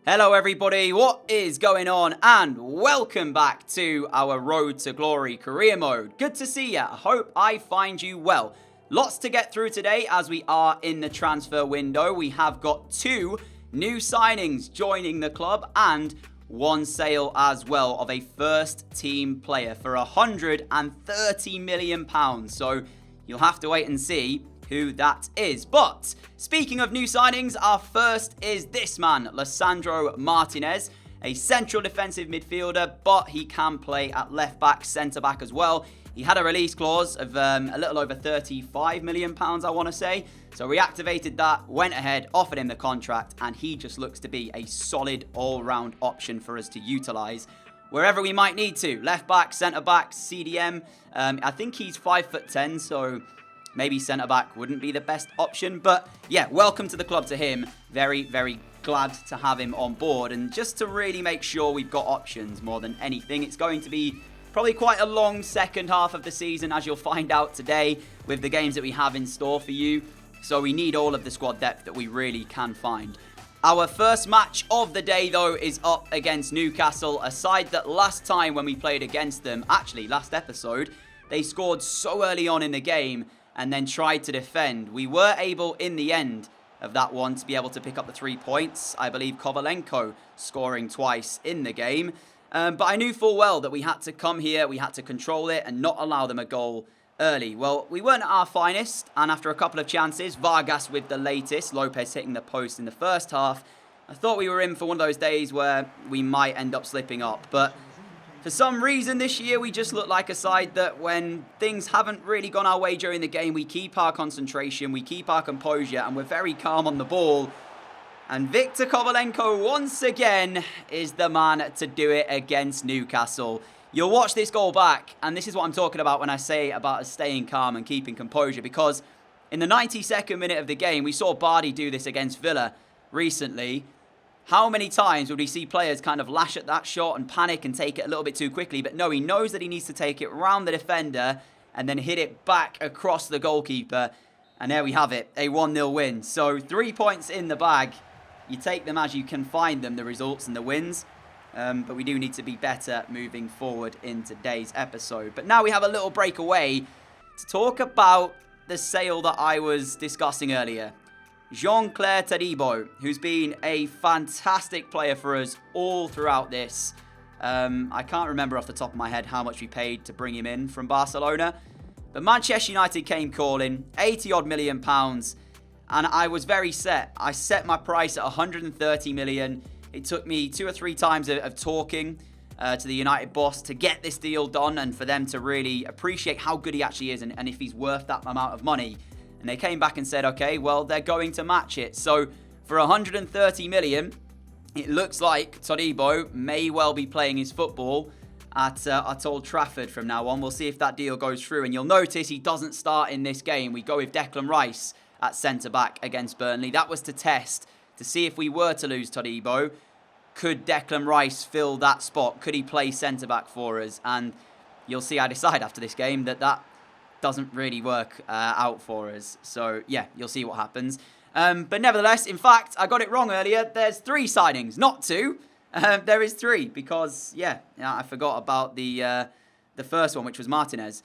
Hello everybody, what is going on? And welcome back to our Road to Glory career mode. Good to see ya. I hope I find you well. Lots to get through today as we are in the transfer window. We have got 2 new signings joining the club and one sale as well of a first team player for £130 million. So you'll have to wait and see who that is. But speaking of new signings, our first is this man, Lisandro Martinez, a central defensive midfielder, but he can play at left back, centre back as well. He had a release clause of a little over £35 million, I want to say. So reactivated that, went ahead, offered him the contract, and he just looks to be a solid all-round option for us to utilise wherever we might need to. Left back, centre back, CDM. I think he's 5'10", so maybe centre-back wouldn't be the best option. But yeah, welcome to the club to him. Very, very glad to have him on board. And just to really make sure we've got options more than anything, it's going to be probably quite a long second half of the season, as you'll find out today with the games that we have in store for you. So we need all of the squad depth that we really can find. Our first match of the day, though, is up against Newcastle, a side that last time when we played against them, actually last episode, they scored so early on in the game and then tried to defend. We were able, in the end of that one, to be able to pick up the 3 points. I believe Kovalenko scoring twice in the game. But I knew full well that we had to come here, we had to control it and not allow them a goal early. Well, we weren't at our finest, and after a couple of chances, Vargas with the latest, Lopez hitting the post in the first half, I thought we were in for one of those days where we might end up slipping up. But for some reason this year, we just look like a side that when things haven't really gone our way during the game, we keep our concentration, we keep our composure, and we're very calm on the ball. And Viktor Kovalenko, once again, is the man to do it against Newcastle. You'll watch this goal back, and this is what I'm talking about when I say about us staying calm and keeping composure, because in the 92nd minute of the game, we saw Bardi do this against Villa recently. How many times would we see players kind of lash at that shot and panic and take it a little bit too quickly? But no, he knows that he needs to take it round the defender and then hit it back across the goalkeeper. And there we have it, a 1-0 win. So 3 points in the bag. You take them as you can find them, the results and the wins. But we do need to be better moving forward in today's episode. But now we have a little break away to talk about the sale that I was discussing earlier. Jean-Claire Todibo, who's been a fantastic player for us all throughout this. I can't remember off the top of my head how much we paid to bring him in from Barcelona. But Manchester United came calling, 80-odd million pounds. And I was very set. I set my price at 130 million. It took me 2 or 3 times of talking to the United boss to get this deal done and for them to really appreciate how good he actually is and if he's worth that amount of money. And they came back and said, okay, well, they're going to match it. So for 130 million, it looks like Todibo may well be playing his football at Old Trafford from now on. We'll see if that deal goes through. And you'll notice he doesn't start in this game. We go with Declan Rice at centre-back against Burnley. That was to test, to see if we were to lose Todibo, could Declan Rice fill that spot? Could he play centre-back for us? And you'll see I decide after this game that doesn't really work out for us. So, yeah, you'll see what happens. But nevertheless, in fact, I got it wrong earlier. There's 3 signings, not 2. There is 3 because, yeah, I forgot about the first one, which was Martinez.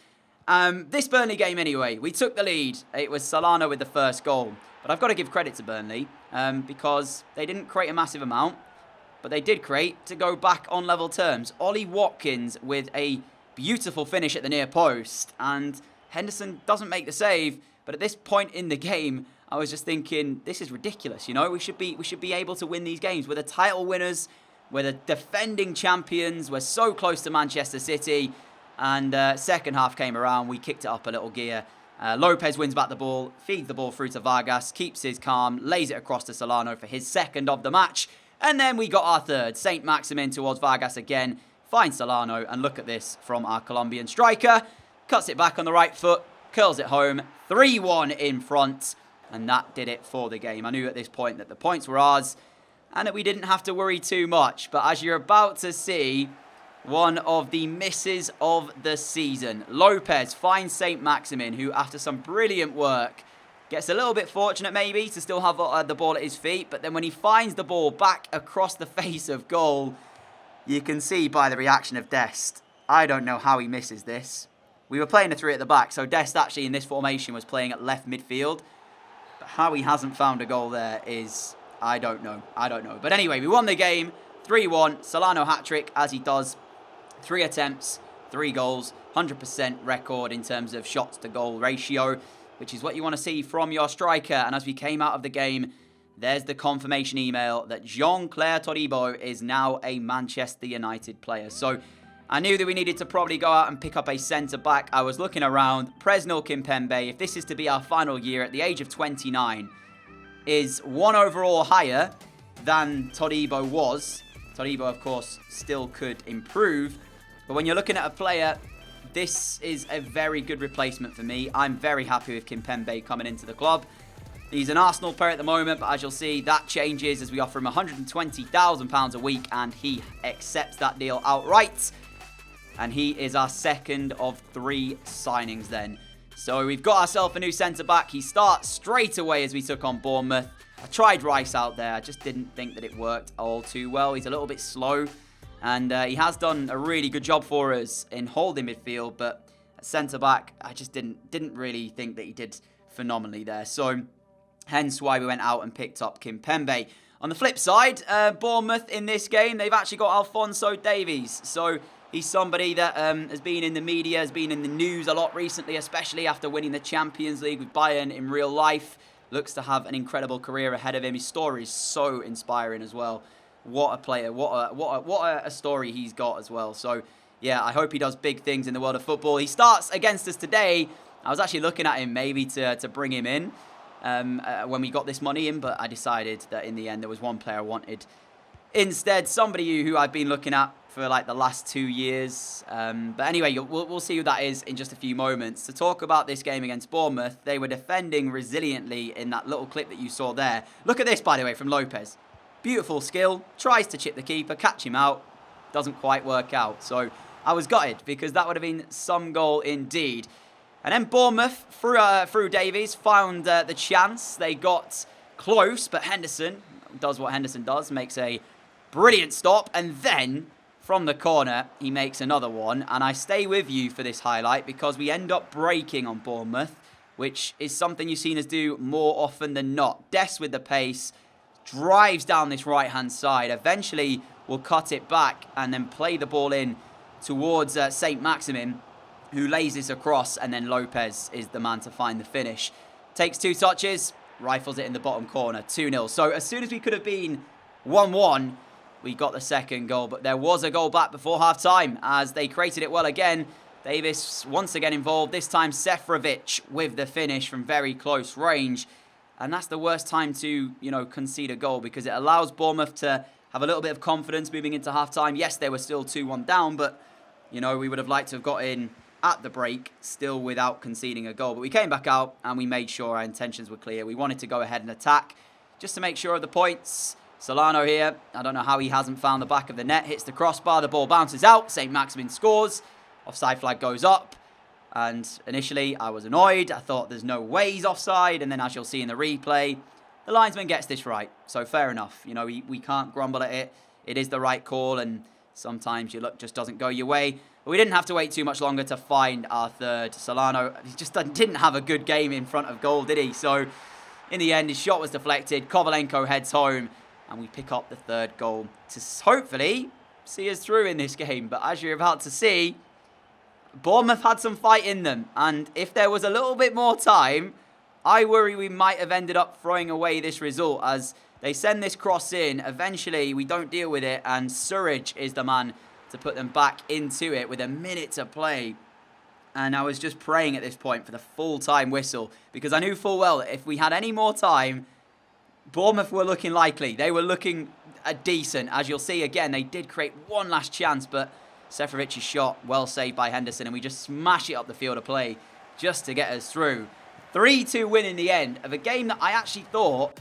This Burnley game anyway, we took the lead. It was Solano with the first goal. But I've got to give credit to Burnley because they didn't create a massive amount, but they did create to go back on level terms. Ollie Watkins with a beautiful finish at the near post, and Henderson doesn't make the save. But at this point in the game, I was just thinking, this is ridiculous. You know, we should be able to win these games. We're the title winners. We're the defending champions. We're so close to Manchester City. And second half came around. We kicked it up a little gear. Lopez wins back the ball, feeds the ball through to Vargas, keeps his calm, lays it across to Solano for his second of the match. And then we got our third. Saint Maximin towards Vargas again, finds Solano, and look at this from our Colombian striker. Cuts it back on the right foot, curls it home, 3-1 in front. And that did it for the game. I knew at this point that the points were ours and that we didn't have to worry too much. But as you're about to see, one of the misses of the season. Lopez finds Saint Maximin, who after some brilliant work Gets a little bit fortunate maybe to still have the ball at his feet. But then when he finds the ball back across the face of goal, you can see by the reaction of Dest. I don't know how he misses this. We were playing a 3 at the back, so Dest actually in this formation was playing at left midfield. But how he hasn't found a goal there is, I don't know. But anyway, we won the game 3-1. Solano hat-trick, as he does. 3 attempts, 3 goals, 100% record in terms of shots to goal ratio, which is what you want to see from your striker. And as we came out of the game, there's the confirmation email that Jean-Claire Todibo is now a Manchester United player. So I knew that we needed to probably go out and pick up a centre-back. I was looking around. Presnel Kimpembe, if this is to be our final year at the age of 29, is 1 overall higher than Todibo was. Todibo, of course, still could improve. But when you're looking at a player, this is a very good replacement for me. I'm very happy with Kimpembe coming into the club. He's an Arsenal player at the moment, but as you'll see, that changes as we offer him £120,000 a week, and he accepts that deal outright. And he is our second of 3 signings then. So we've got ourselves a new centre-back. He starts straight away as we took on Bournemouth. I tried Rice out there. I just didn't think that it worked all too well. He's a little bit slow. And he has done a really good job for us in holding midfield. But at centre-back, I just didn't really think that he did phenomenally there. So hence why we went out and picked up Kimpembe. On the flip side, Bournemouth in this game, they've actually got Alphonso Davies. So he's somebody that has been in the media, has been in the news a lot recently, especially after winning the Champions League with Bayern in real life. Looks to have an incredible career ahead of him. His story is so inspiring as well. What a player. What a story he's got as well. So, yeah, I hope he does big things in the world of football. He starts against us today. I was actually looking at him maybe to bring him in when we got this money in, but I decided that in the end there was one player I wanted. Instead, somebody who I've been looking at for like the last 2 years. But anyway, we'll see who that is in just a few moments. To talk about this game against Bournemouth, they were defending resiliently in that little clip that you saw there. Look at this, by the way, from Lopez. Beautiful skill, tries to chip the keeper, catch him out, doesn't quite work out. So I was gutted because that would have been some goal indeed. And then Bournemouth, through Davies, found the chance. They got close, but Henderson does what Henderson does, makes a brilliant stop, and then from the corner, he makes another one. And I stay with you for this highlight because we end up breaking on Bournemouth, which is something you've seen us do more often than not. Dest with the pace, drives down this right-hand side. Eventually, will cut it back and then play the ball in towards St. Maximin, who lays this across, and then Lopez is the man to find the finish. Takes 2 touches, rifles it in the bottom corner, 2-0. So as soon as we could have been 1-1, we got the second goal. But there was a goal back before half-time as they created it well again. Davis once again involved, this time Seferovic with the finish from very close range. And that's the worst time to, concede a goal because it allows Bournemouth to have a little bit of confidence moving into half-time. Yes, they were still 2-1 down, but, we would have liked to have got in at the break, still without conceding a goal. But we came back out and we made sure our intentions were clear. We wanted to go ahead and attack just to make sure of the points. Solano here, I don't know how he hasn't found the back of the net, hits the crossbar, the ball bounces out, St. Maximin scores, offside flag goes up. And initially, I was annoyed. I thought there's no way he's offside. And then as you'll see in the replay, the linesman gets this right. So fair enough. We can't grumble at it. It is the right call. And sometimes your luck just doesn't go your way. But we didn't have to wait too much longer to find our third. Solano, he just didn't have a good game in front of goal, did he? So in the end, his shot was deflected. Kovalenko heads home. And we pick up the third goal to hopefully see us through in this game. But as you're about to see, Bournemouth had some fight in them, and if there was a little bit more time, I worry we might have ended up throwing away this result as they send this cross in. Eventually, we don't deal with it, and Surridge is the man to put them back into it with a minute to play. And I was just praying at this point for the full-time whistle because I knew full well that if we had any more time, Bournemouth were looking likely. They were looking decent. As you'll see again, they did create one last chance, but Seferovic's shot, well saved by Henderson, and we just smash it up the field of play just to get us through. 3-2 win in the end of a game that I actually thought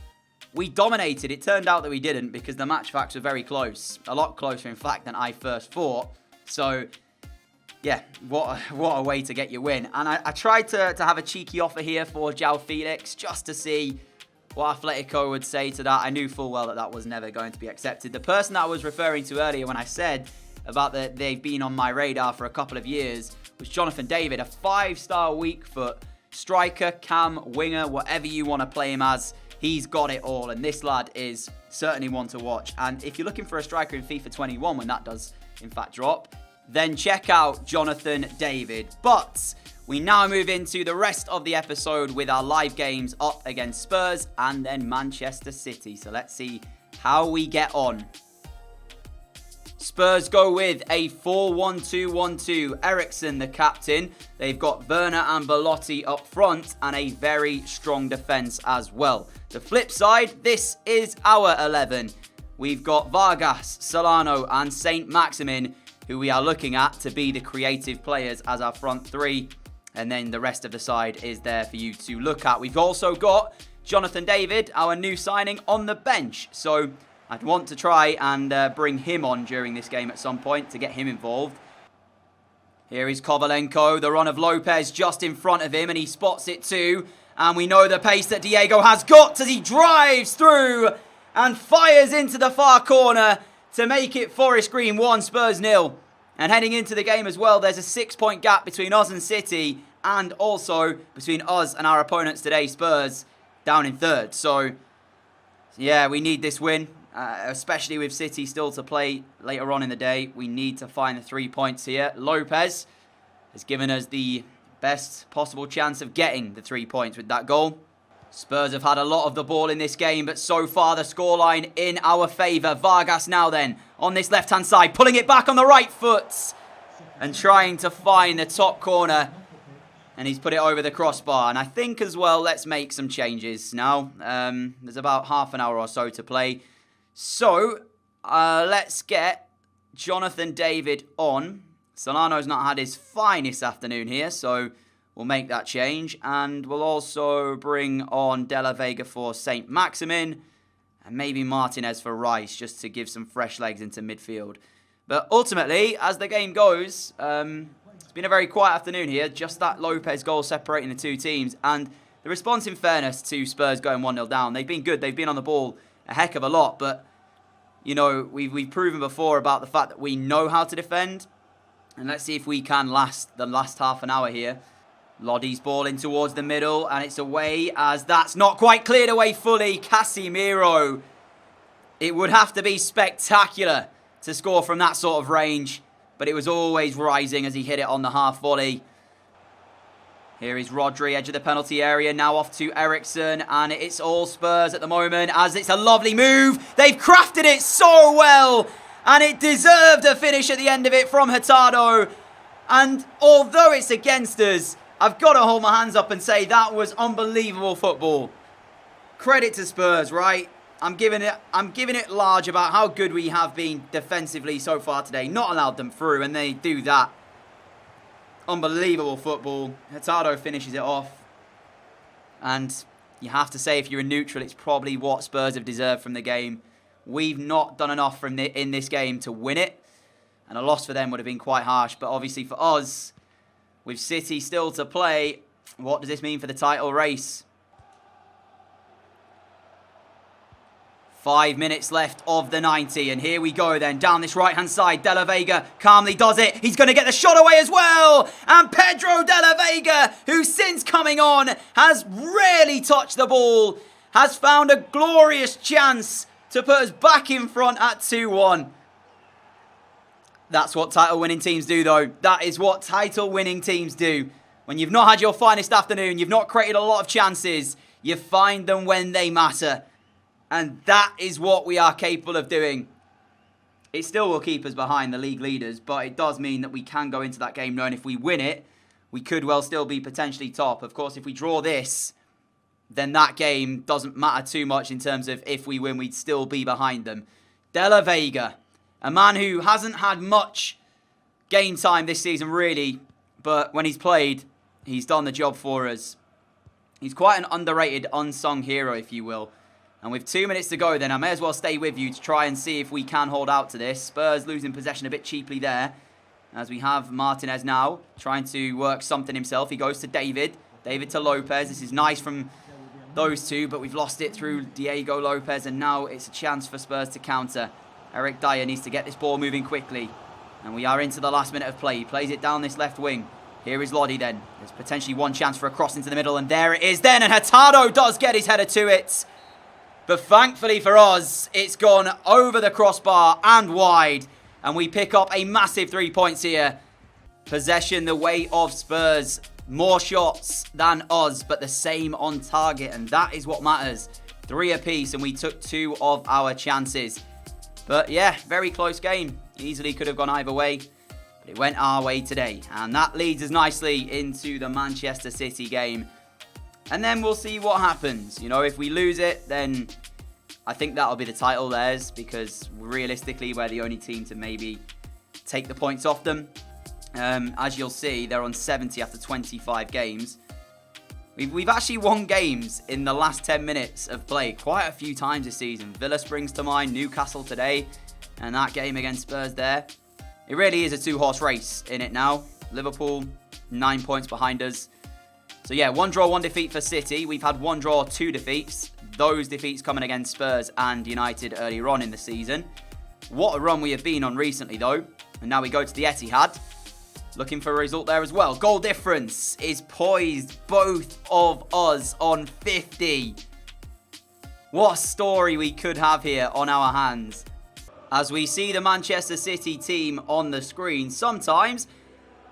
we dominated. It turned out that we didn't because the match facts were very close. A lot closer, in fact, than I first thought. So yeah, what a way to get your win. And I tried to have a cheeky offer here for João Felix just to see what Atletico would say to that. I knew full well that was never going to be accepted. The person that I was referring to earlier when I said about that they've been on my radar for a couple of years was Jonathan David, a 5-star weak foot striker, cam, winger, whatever you want to play him as. He's got it all, and this lad is certainly one to watch. And if you're looking for a striker in FIFA 21 when that does in fact drop, then check out Jonathan David. But we now move into the rest of the episode with our live games up against Spurs and then Manchester City. So let's see how we get on. Spurs go with a 4-1-2-1-2. Eriksen, the captain. They've got Werner and Belotti up front and a very strong defence as well. The flip side, this is our 11. We've got Vargas, Solano and Saint Maximin, who we are looking at to be the creative players as our front three. And then the rest of the side is there for you to look at. We've also got Jonathan David, our new signing, on the bench. So I'd want to try and bring him on during this game at some point to get him involved. Here is Kovalenko, the run of Lopez just in front of him, and he spots it too. And we know the pace that Diego has got as he drives through and fires into the far corner to make it Forest Green 1, Spurs 0. And heading into the game as well, there's a 6-point gap between us and City, and also between us and our opponents today, Spurs, down in third. So, yeah, we need this win. Especially with City still to play later on in the day. We need to find the 3 points here. Lopez has given us the best possible chance of getting the 3 points with that goal. Spurs have had a lot of the ball in this game, but so far the scoreline in our favour. Vargas now then on this left-hand side, pulling it back on the right foot and trying to find the top corner. And he's put it over the crossbar. And I think as well, let's make some changes now. There's about half an hour or so to play. So, let's get Jonathan David on. Solano's not had his finest afternoon here, so we'll make that change. And we'll also bring on De La Vega for Saint Maximin. And maybe Martinez for Rice, just to give some fresh legs into midfield. But ultimately, as the game goes, it's been a very quiet afternoon here. Just that Lopez goal separating the two teams. And the response, in fairness, to Spurs going 1-0 down, they've been good. They've been on the ball a heck of a lot, but you know, we've proven before about the fact that we know how to defend. And let's see if we can last the last half an hour here. Lodi's ball in towards the middle, and it's away as that's not quite cleared away fully. Casemiro. It would have to be spectacular to score from that sort of range, but it was always rising as he hit it on the half volley. Here is Rodri, edge of the penalty area, now off to Eriksen, and it's all Spurs at the moment, as it's a lovely move. They've crafted it so well, and it deserved a finish at the end of it from Hurtado. And although it's against us, I've got to hold my hands up and say that was unbelievable football. Credit to Spurs, right? I'm giving it large about how good we have been defensively so far today. Not allowed them through, and they do that. Unbelievable football. Hurtado finishes it off. And you have to say, if you're a neutral, it's probably what Spurs have deserved from the game. We've not done enough in this game to win it. And a loss for them would have been quite harsh. But obviously for us, with City still to play, what does this mean for the title race? 5 minutes left of the 90, and here we go then, down this right-hand side. De La Vega calmly does it. He's going to get the shot away as well. And Pedro De La Vega, who since coming on has rarely touched the ball, has found a glorious chance to put us back in front at 2-1. That's what title-winning teams do, though. That is what title-winning teams do. When you've not had your finest afternoon, you've not created a lot of chances, you find them when they matter. And that is what we are capable of doing. It still will keep us behind the league leaders, but it does mean that we can go into that game knowing if we win it, we could well still be potentially top. Of course, if we draw this, then that game doesn't matter too much in terms of if we win, we'd still be behind them. De La Vega, a man who hasn't had much game time this season, really, but when he's played, he's done the job for us. He's quite an underrated, unsung hero, if you will. And with 2 minutes to go, then I may as well stay with you to try and see if we can hold out to this. Spurs losing possession a bit cheaply there. as we have Martinez now trying to work something himself. He goes to David. David to Lopez. This is nice from those two, but we've lost it through Diego Lopez, and now it's a chance for Spurs to counter. Eric Dyer needs to get this ball moving quickly, and we are into the last minute of play. He plays it down this left wing. Here is Lodi then. There's potentially one chance for a cross into the middle, and there it is then, and Hurtado does get his header to it. But thankfully for us, it's gone over the crossbar and wide, and we pick up a massive 3 points here. Possession the way of Spurs. More shots than us, but the same on target, and that is what matters. 3 apiece, and we took 2 of our chances. But yeah, very close game. Easily could have gone either way, but it went our way today. And that leads us nicely into the Manchester City game. And then we'll see what happens. You know, if we lose it, then I think that'll be the title theirs, because realistically, we're the only team to maybe take the points off them. As you'll see, they're on 70 after 25 games. We've actually won games in the last 10 minutes of play quite a few times this season. Villa springs to mind, Newcastle today, and that game against Spurs there. It really is a 2-horse race in it now. Liverpool, 9 points behind us. So yeah, 1 draw, 1 defeat for City. We've had 1 draw, 2 defeats. Those defeats coming against Spurs and United earlier on in the season. What a run we have been on recently though. And now we go to the Etihad. Looking for a result there as well. Goal difference is poised, both of us on 50. What a story we could have here on our hands. As we see the Manchester City team on the screen, sometimes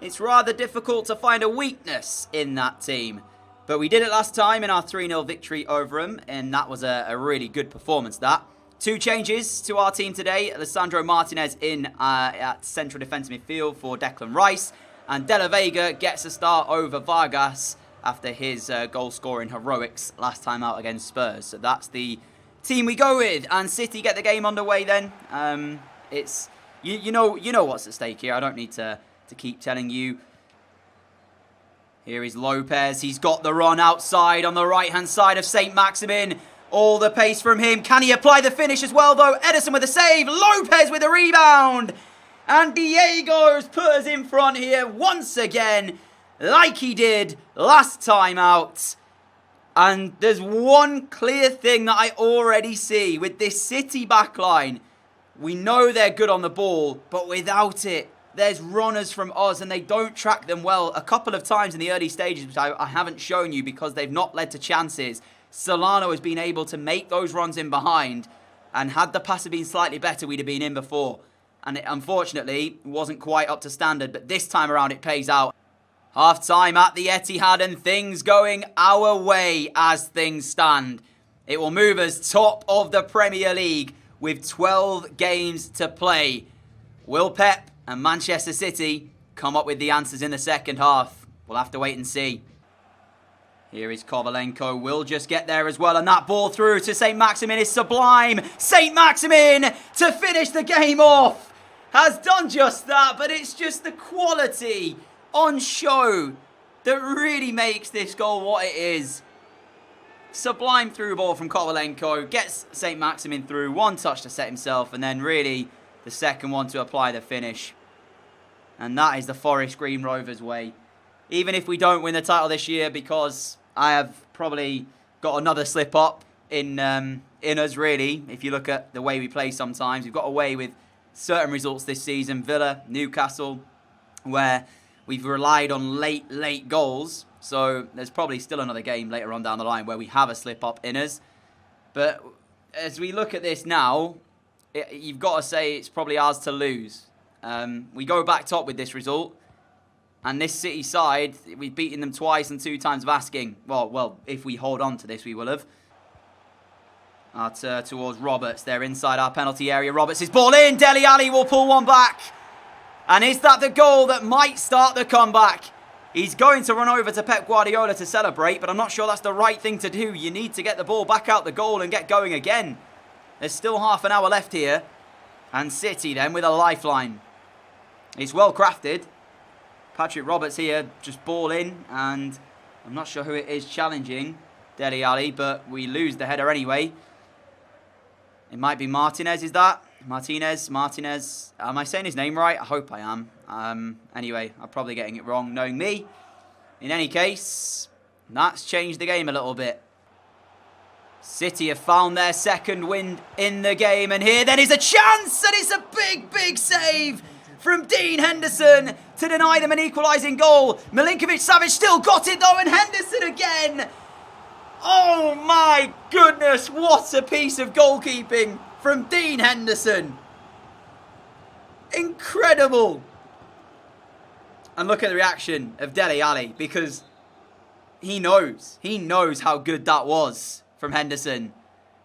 it's rather difficult to find a weakness in that team. But we did it last time in our 3-0 victory over them, and that was a really good performance, that. 2 changes to our team today. Alessandro Martinez in at central defensive midfield for Declan Rice. And De La Vega gets a start over Vargas after his goal-scoring heroics last time out against Spurs. So that's the team we go with. And City get the game underway then. It's you know what's at stake here. I don't need to keep telling you. Here is Lopez. He's got the run outside on the right-hand side of St. Maximin. All the pace from him. Can he apply the finish as well, though? Ederson with a save. Lopez with a rebound. And Diego's put us in front here once again, like he did last time out. And there's one clear thing that I already see with this City backline. We know they're good on the ball, but without it, there's runners from us and they don't track them well. A couple of times in the early stages, which I haven't shown you because they've not led to chances, Solano has been able to make those runs in behind, and had the passer been slightly better, we'd have been in before. And it unfortunately wasn't quite up to standard, but this time around it pays out. Half time at the Etihad and things going our way as things stand. It will move us top of the Premier League with 12 games to play. Will Pep and Manchester City come up with the answers in the second half? We'll have to wait and see. Here is Kovalenko, will just get there as well, and that ball through to St. Maximin is sublime. St. Maximin to finish the game off has done just that, but it's just the quality on show that really makes this goal what it is. Sublime through ball from Kovalenko, gets St. Maximin through, 1 touch to set himself, and then really the second one to apply the finish. And that is the Forest Green Rovers way. Even if we don't win the title this year, because I have probably got another slip up in us, really. If you look at the way we play sometimes, we've got away with certain results this season. Villa, Newcastle, where we've relied on late goals. So there's probably still another game later on down the line where we have a slip up in us. But as we look at this now, you've got to say it's probably ours to lose. We go back top with this result. And this City side, we've beaten them twice and 2 times of asking. Well, if we hold on to this, we will have. Towards Roberts. They're inside our penalty area. Roberts is ball in. Dele Alli will pull one back. And is that the goal that might start the comeback? He's going to run over to Pep Guardiola to celebrate, but I'm not sure that's the right thing to do. You need to get the ball back out the goal and get going again. There's still half an hour left here. And City then with a lifeline. It's well crafted. Patrick Roberts here, just ball in, and I'm not sure who it is challenging Dele Alli, but we lose the header anyway. It might be Martinez, is that? Martinez. Am I saying his name right? I hope I am. Anyway, I'm probably getting it wrong, knowing me. In any case, that's changed the game a little bit. City have found their second win in the game, and here then is a chance, and it's a big save from Dean Henderson to deny them an equalising goal. Milinkovic-Savic still got it though, and Henderson again. Oh my goodness, what a piece of goalkeeping from Dean Henderson. Incredible. And look at the reaction of Dele Alli, because he knows how good that was from Henderson.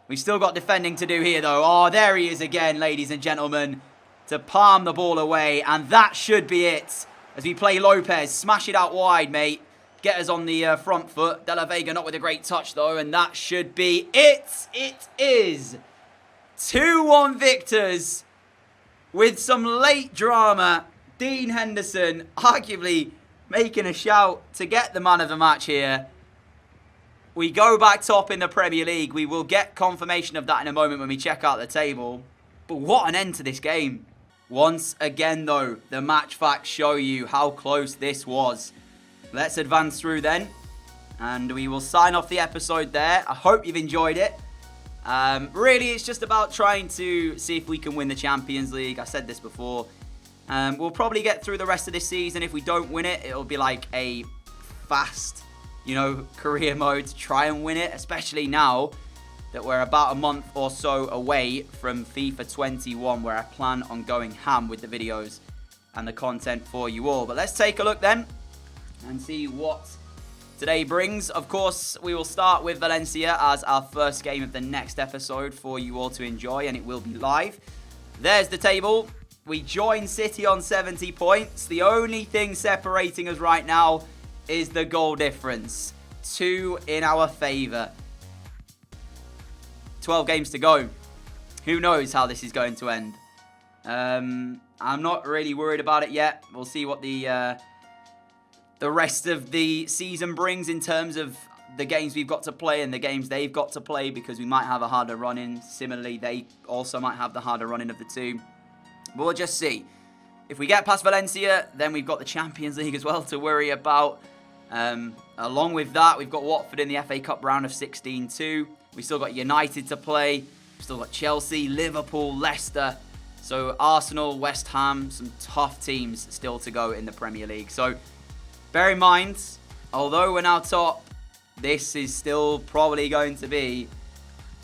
We've still got defending to do here though. Oh, there he is again, ladies and gentlemen, to palm the ball away, and that should be it. As we play Lopez, smash it out wide, mate. Get us on the front foot. De La Vega not with a great touch though, and that should be it. It is 2-1 victors with some late drama. Dean Henderson arguably making a shout to get the man of the match here. We go back top in the Premier League. We will get confirmation of that in a moment when we check out the table. But what an end to this game. Once again though, the match facts show you how close this was. Let's advance through then, and we will sign off the episode there. I hope you've enjoyed it. Really, it's just about trying to see if we can win the Champions League. I said this before. We'll probably get through the rest of this season. If we don't win it, it'll be like a fast, career mode to try and win it, especially now that we're about a month or so away from FIFA 21, where I plan on going ham with the videos and the content for you all. But let's take a look then and see what today brings. Of course, we will start with Valencia as our first game of the next episode for you all to enjoy, and it will be live. There's the table. We join City on 70 points. The only thing separating us right now is the goal difference. 2 in our favour. 12 games to go. Who knows how this is going to end? I'm not really worried about it yet. We'll see what the rest of the season brings in terms of the games we've got to play and the games they've got to play, because we might have a harder run-in. Similarly, they also might have the harder run-in of the two. But we'll just see. If we get past Valencia, then we've got the Champions League as well to worry about. Along with that, we've got Watford in the FA Cup round of 16 too. We've still got United to play. We've still got Chelsea, Liverpool, Leicester. So Arsenal, West Ham, some tough teams still to go in the Premier League. So bear in mind, although we're now top, this is still probably going to be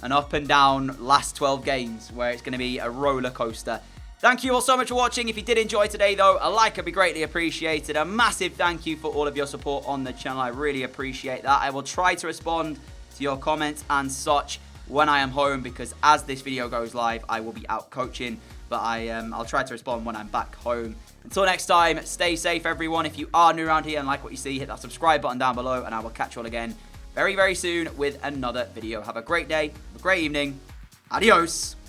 an up and down last 12 games where it's going to be a roller coaster. Thank you all so much for watching. If you did enjoy today though, a like would be greatly appreciated. A massive thank you for all of your support on the channel. I really appreciate that. I will try to respond to your comments and such when I am home, because as this video goes live, I will be out coaching. But I'll try to respond when I'm back home. Until next time, stay safe everyone. If you are new around here and like what you see, hit that subscribe button down below, and I will catch you all again very, very soon with another video. Have a great day, a great evening. Adios.